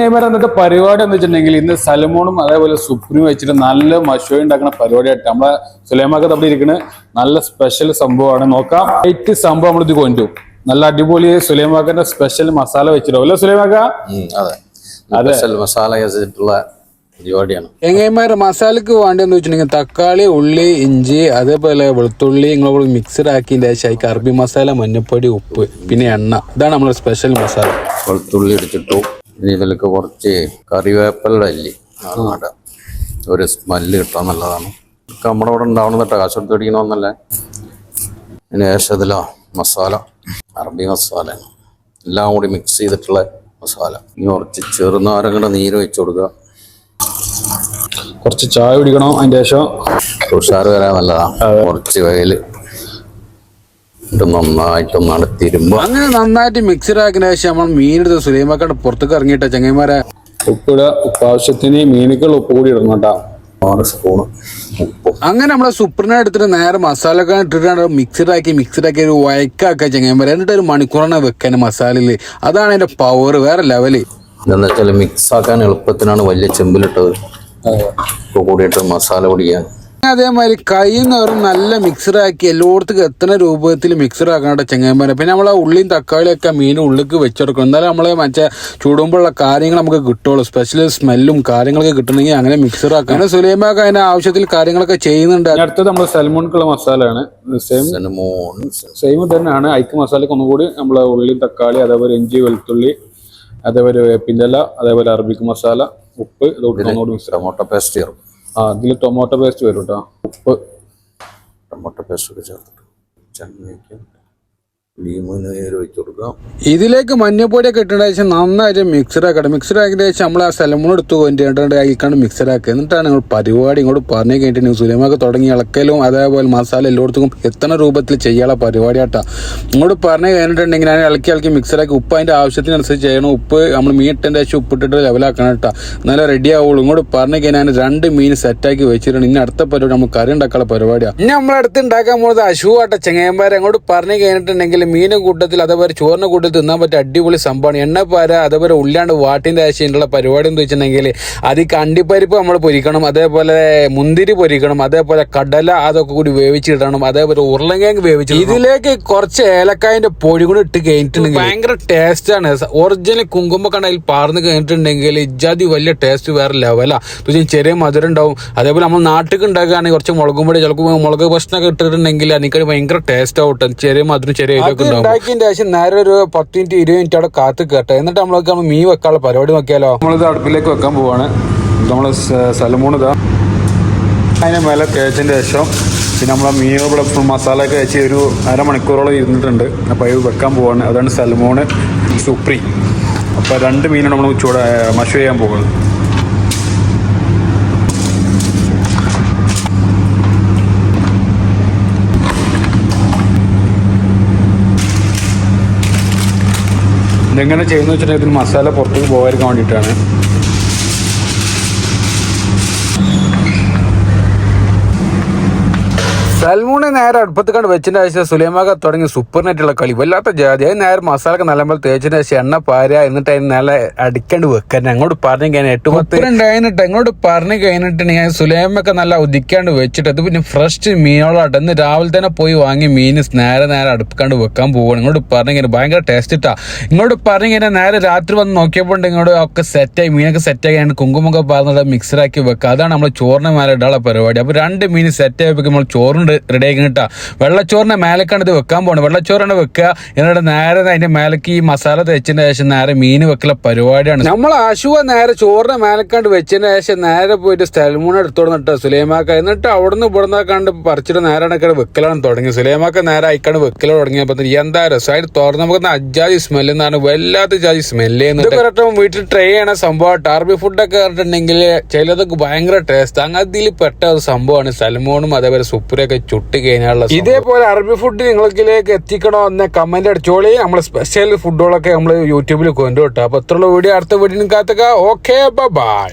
അന്നത്തെ പരിപാടി എന്ന് വെച്ചിട്ടുണ്ടെങ്കിൽ ഇന്ന് സൽമോണും അതേപോലെ സുപ്രീം വെച്ചിട്ട് നല്ല മഷൂരി ഉണ്ടാക്കുന്ന പരിപാടിയായിട്ട് നമ്മളെ സുലൈമാക്ക തപ്പി ഇരിക്കുന്നത് നല്ല സ്പെഷ്യൽ സംഭവമാണ്. നോക്കാം സംഭവം നമ്മളിത് കൊണ്ടുപോകും. നല്ല അടിപൊളി സുലൈമാക്കന്റെ സ്പെഷ്യൽ മസാല വെച്ചിട്ടോ അല്ലേ സുലൈമാക്ക? അതെ, മസാല വെച്ചിട്ടുള്ള പരിപാടിയാണ്. എങ്ങന്മാരെ മസാലക്ക് വേണ്ടെന്ന് വെച്ചിട്ടുണ്ടെങ്കിൽ തക്കാളി, ഉള്ളി, ഇഞ്ചി, അതേപോലെ വെളുത്തുള്ളി നിങ്ങൾ മിക്സഡ് ആക്കിയതിന്റെ ശേഷം അറബി മസാല, മഞ്ഞപ്പൊടി, ഉപ്പ്, പിന്നെ എണ്ണ. ഇതാണ് നമ്മളെ സ്പെഷ്യൽ മസാല. വെളുത്തുള്ളി ഇടിച്ചിട്ടു. ഇതിലേക്ക് കുറച്ച് കറിവേപ്പില അല്ലി ഒരു സ്മെല്ല് കിട്ടാൻ നല്ലതാണ്. നമ്മുടെ ഇവിടെ ഉണ്ടാവണം കേട്ടോ, കാശെടുത്ത് അടിക്കണമെന്നല്ലേ. അതിന് ശേഷം ഇതിലോ മസാല, അറബി മസാല എല്ലാം കൂടി മിക്സ് ചെയ്തിട്ടുള്ള മസാല. ഇനി കുറച്ച് ചെറുനാരങ്ങയുടെ നീര് വെച്ച് കൊടുക്കുക. കുറച്ച് ചായ കുടിക്കണം. അതിന്റെ ശേഷം തുഷാറ് വരാൻ നല്ലതാണ്. കുറച്ച് വെയില് നന്നായിട്ടൊന്ന് നടത്തിരുമ്പോ അങ്ങനെ നന്നായിട്ട് മിക്സഡ് ആക്കിയ ശേഷം നമ്മൾ മീനെടുത്ത് സുലൈമാക്കയുടെ പുറത്തേക്ക് ഇറങ്ങിയിട്ട ചങ്ങന്മാരെ ഉപ്പിട. ഉപ്പ് ആവശ്യത്തിന് മീനുകൾ ഉപ്പ് കൂടി ഇടണം കേട്ടോ. 6 സ്പൂണ് ഉപ്പ്. അങ്ങനെ നമ്മളെ സുപ്രീനെ എടുത്തിട്ട് നേരെ മസാല ഒക്കെ ഇട്ടിട്ട് മിക്സഡ് ആക്കി ഒരു വയക്കാക്കുക ചങ്ങന്മാരെ. എന്നിട്ട് ഒരു മണിക്കൂറാണ് വെക്കാൻ മസാലയില്. അതാണ് അതിന്റെ പവർ, വേറെ ലെവല്. എന്താ വെച്ചാൽ മിക്സ് ആക്കാൻ എളുപ്പത്തിനാണ് വലിയ ചെമ്പിലിട്ടത്. ഉപ്പ് കൂടിയിട്ട് മസാല പൊടിക്കാൻ. അതേമാതിരി കൈന്നവരും നല്ല മിക്സഡ് ആക്കി എല്ലായിടത്തേക്ക് എത്തുന്ന രൂപത്തിൽ മിക്സഡ് ആക്കാണ്ട ചെങ്ങന്മാരെ. പിന്നെ നമ്മളെ ഉള്ളിയും തക്കാളിയൊക്കെ മീൻ ഉള്ളിലേക്ക് വെച്ചെടുക്കും. എന്നാലും നമ്മളെ മറ്റേ ചൂടുമ്പോഴുള്ള കാര്യങ്ങൾ നമുക്ക് കിട്ടുള്ളൂ. സ്പെഷ്യൽ സ്മെല്ലും കാര്യങ്ങളൊക്കെ കിട്ടണമെങ്കിൽ അങ്ങനെ മിക്സഡ് ആക്കാം. അങ്ങനെ സുലൈമാക്ക അതിന്റെ ആവശ്യത്തിൽ കാര്യങ്ങളൊക്കെ ചെയ്യുന്നുണ്ട്. അടുത്തത് നമ്മൾ സൽമോൺക്കുള്ള മസാലയാണ്. സെയിം തന്നെയാണ്. ഐക്ക് മസാലക്ക് ഒന്നുകൂടി നമ്മളെ ഉള്ളി, തക്കാളി, അതേപോലെ ഇഞ്ചി, വെളുത്തുള്ളി, അതേപോലെ വേപ്പിൻ്റെ ഇല, അതേപോലെ അറബിക് മസാല, ഉപ്പ്, ടൊമാറ്റോ പേസ്റ്റ് ചേർക്കും. ഇതിൽ ടൊമാറ്റോ പേസ്റ്റ് വരും കേട്ടോ. ഉപ്പ്, ടൊമാറ്റോ പേസ്റ്റ് ഒക്കെ ചേർത്തിട്ട് ചമ്മയ്ക്ക് ലീമൂന് ഒഴിച്ച് കൊടുക്കാം. ഇതിലേക്ക് മഞ്ഞപ്പൊടിയൊക്കെ ഇട്ടതിന് ശേഷം നന്നായിട്ട് മിക്സഡ് ആക്കട്ടെ. മിക്സഡ് ആക്കിയ ശേഷം നമ്മൾ ആ സലമോൺ എടുത്ത് കൊണ്ടിട്ട് ആയിക്കാണ്ട് മിക്സഡ് ആക്കുക. എന്നിട്ടാണ് നിങ്ങൾ പരിപാടി ഇങ്ങോട്ട് പറഞ്ഞു കഴിഞ്ഞിട്ട് സുലൈമാക്ക തുടങ്ങി ഇളക്കലും അതേപോലെ മസാല എല്ലായിടത്തും എത്തണ രൂപത്തിൽ ചെയ്യാനുള്ള പരിപാടി ആട്ടാ. ഇങ്ങോട്ട് പറഞ്ഞു കഴിഞ്ഞിട്ടുണ്ടെങ്കിൽ ഞാൻ ഇളക്കി മിക്സഡ് ആക്കി ഉപ്പ് അതിന്റെ ആവശ്യത്തിനനുസരിച്ച് ചെയ്യണം. ഉപ്പ് നമ്മൾ മീൻ ഇട്ടതിന്റെ ശേഷം ഉപ്പിട്ടിട്ട് ലെവലാക്കണം കേട്ടോ. എന്നാലും റെഡി ആവുള്ളൂ. ഇങ്ങോട്ട് പറഞ്ഞു കഴിഞ്ഞാൽ 2 മീൻ സെറ്റാക്കി വെച്ചിട്ടുണ്ട്. ഇനി അടുത്ത പരിപാടി നമ്മൾ കറി ഉണ്ടാക്കാനുള്ള പരിപാടിയാണ്. ഇനി നമ്മളടുത്ത് ഉണ്ടാക്കാൻ പോകുന്നത് അശു ആട്ട ചെങ്ങയന്മാരെ. അങ്ങോട്ട് പറഞ്ഞു കഴിഞ്ഞിട്ടുണ്ടെങ്കിൽ മീനും കൂട്ടത്തിൽ അതേപോലെ ചോറിന്റെ കൂട്ടത്തിൽ തിന്നാൻ പറ്റിയ അടിപൊളി സംഭവമാണ്. എണ്ണപ്പാര അതേപോലെ ഉള്ളിയാണ്ട് വാട്ടിന്റെ ആശയമുള്ള പരിപാടി എന്ന് വെച്ചിട്ടുണ്ടെങ്കിൽ അതിൽ അണ്ടിപ്പരിപ്പ് നമ്മൾ പൊരിക്കണം, അതേപോലെ മുന്തിരി പൊരിക്കണം, അതേപോലെ കടല അതൊക്കെ കൂടി വേവിച്ചിടണം, അതേപോലെ ഉരുളങ്കിഴങ്ങ് വേവിച്ചു. ഇതിലേക്ക് കുറച്ച് ഏലക്കായന്റെ പൊടി കൂടി ഇട്ട് കഴിഞ്ഞിട്ടുണ്ടെങ്കിൽ ഭയങ്കര ടേസ്റ്റ് ആണ്. ഒറിജിനൽ കുങ്കുമ കണ്ടതിൽ പാർന്ന് കഴിഞ്ഞിട്ടുണ്ടെങ്കിൽ ഇജാതി വലിയ ടേസ്റ്റ് വേറെ ലെവലാ. ചെറിയ മധുരം ഉണ്ടാവും. അതേപോലെ നമ്മൾ നാട്ടിൽ ഉണ്ടാക്കുകയാണെങ്കിൽ കുറച്ച് മുളകും പൊടി ചിലപ്പോൾ മുളക് ഭക്ഷണമൊക്കെ ഇട്ടിട്ടുണ്ടെങ്കിൽ എനിക്ക് ഭയങ്കര ടേസ്റ്റ് ആവട്ടെ. ചെറിയ മധുരം ചെറിയ ഉണ്ടാക്കിയതിന്റെ ശേഷം നേരെ ഒരു 10 മിനിറ്റ് 20 മിനിറ്റ് അവിടെ കാത്ത് കേട്ടെ. എന്നിട്ട് നമ്മൾ മീൻ വെക്കാനുള്ള പരിപാടി നോക്കിയാലോ. നമ്മളിത് അടുപ്പിലേക്ക് വെക്കാൻ പോവാണ്. നമ്മള് സൽമോൺ ഇതാ അതിന് മേലെ തേച്ചതിന്റെ ശേഷം പിന്നെ നമ്മളെ മീൻ ഇവിടെ മസാല ഒക്കെ വെച്ച് ഒരു അരമണിക്കൂറോളം ഇരുന്നിട്ടുണ്ട്. അപ്പോൾ ഇത് വെക്കാൻ പോവാണ്. അതാണ് സൽമോൺ സുപ്രീം. അപ്പോൾ 2 മീനാണ് നമ്മൾ ചൂട് മഷ് ചെയ്യാൻ പോകുന്നത്. ഇതെങ്ങനെ ചെയ്യുന്ന വെച്ചിട്ടുണ്ടെങ്കിൽ ഇതിന് മസാല പുറത്തേക്ക് പോകാതിരിക്കാൻ വേണ്ടിയിട്ടാണ്. സൽമൂണ് നേരെ അടുപ്പത്ത് കണ്ട് വെച്ചതിന്റെ ശേഷം സുലൈമാക്ക തുടങ്ങി സൂപ്പർനെറ്റുള്ള കളി വല്ലാത്ത ജാതി. അത് നേരെ മസാലൊക്കെ നല്ലപോലെ തേച്ചതിന് ശേഷം എണ്ണ പാരുക. എന്നിട്ട് അതിന് നല്ല അടിക്കാണ്ട് വെക്കാൻ. അങ്ങോട്ട് പറഞ്ഞു കഴിഞ്ഞാൽ 8-10 ഉണ്ടായിട്ട് അങ്ങോട്ട് പറഞ്ഞു കഴിഞ്ഞിട്ടുണ്ടെങ്കിൽ സുലൈമൊക്കെ നല്ല ഉദിക്കാണ്ട് വെച്ചിട്ട് അത് പിന്നെ ഫ്രഷ് മീനോളാട്ടെ. ഇന്ന് രാവിലെ തന്നെ പോയി വാങ്ങി മീൻ നേരെ അടുപ്പിക്കാണ്ട് വെക്കാൻ പോവുകയാണ്. ഇങ്ങോട്ട് പറഞ്ഞു കഴിഞ്ഞാൽ ഭയങ്കര ടേസ്റ്റ് ഇട്ടാ. ഇങ്ങോട്ട് പറഞ്ഞു കഴിഞ്ഞാൽ നേരെ രാത്രി വന്ന് നോക്കിയപ്പോൾ ഇങ്ങോട്ട് ഒക്കെ സെറ്റായി മീനൊക്കെ സെറ്റായി കുങ്കുമൊക്കെ പറഞ്ഞ മിക്സറാക്കി വെക്കുക. അതാണ് നമ്മൾ ചോറിന് മേലെ ഇടാനുള്ള പരിപാടി. അപ്പോൾ 2 മീൻ സെറ്റായി വെക്കുമ്പോൾ നമ്മൾ ചോറുണ്ട് റെഡി ആക്കി കിട്ടാ. വെള്ളച്ചോറിന്റെ മേലേക്കാണ് ഇത് വെക്കാൻ പോകണം. വെള്ളച്ചോറാണ് വെക്കുക. എന്നിട്ട് നേരെ അതിന്റെ മേലേക്ക് ഈ മസാല തേച്ചതിന് ശേഷം നേരെ മീൻ വെക്കല പരിപാടിയാണ്. നമ്മൾ അശുവ നേരെ ചോറിന്റെ മേലേക്കാണ്ട് വെച്ചതിന് ശേഷം നേരെ പോയിട്ട് സൽമോൺ എടുത്തോടുന്നിട്ട് സുലൈമാക്ക. എന്നിട്ട് അവിടുന്ന് ഇവിടുന്ന് കണ്ട് പറിച്ചിട്ട് നേരെ വെക്കലാണ് തുടങ്ങി. സുലൈമാക്ക നേരെ അയക്കാണ്ട് വെക്കല തുടങ്ങിയപ്പോ എന്താ രസമായിട്ട് തുറന്ന് നമുക്ക് അജാതി സ്മെല്ല് എന്നാണ്. വല്ലാത്ത ജാതി സ്മെല്ല് കറക്റ്റും വീട്ടിൽ ട്രൈ ചെയ്യണ സംഭവം. ടാർബി ഫുഡൊക്കെ പറഞ്ഞിട്ടുണ്ടെങ്കിൽ ചിലതൊക്കെ ഭയങ്കര ടേസ്റ്റ്. അങ്ങനത്തിൽ പെട്ട ഒരു സംഭവമാണ് സൽമോണും അതേപോലെ സുപ്രിയൊക്കെ ചുട്ട് കഴിഞ്ഞാലുള്ള. ഇതേപോലെ അറബി ഫുഡ് നിങ്ങൾക്കിലേക്ക് എത്തിക്കണോ എന്ന കമന്റ് അടിച്ചോളി. നമ്മളെ സ്പെഷ്യൽ ഫുഡുകളൊക്കെ നമ്മൾ യൂട്യൂബിൽ കൊണ്ടുപോട്ടെ. അപ്പൊ അത്രയുള്ള വീഡിയോ അടുത്ത വീഡിയോ കാത്തുക. Okay, by.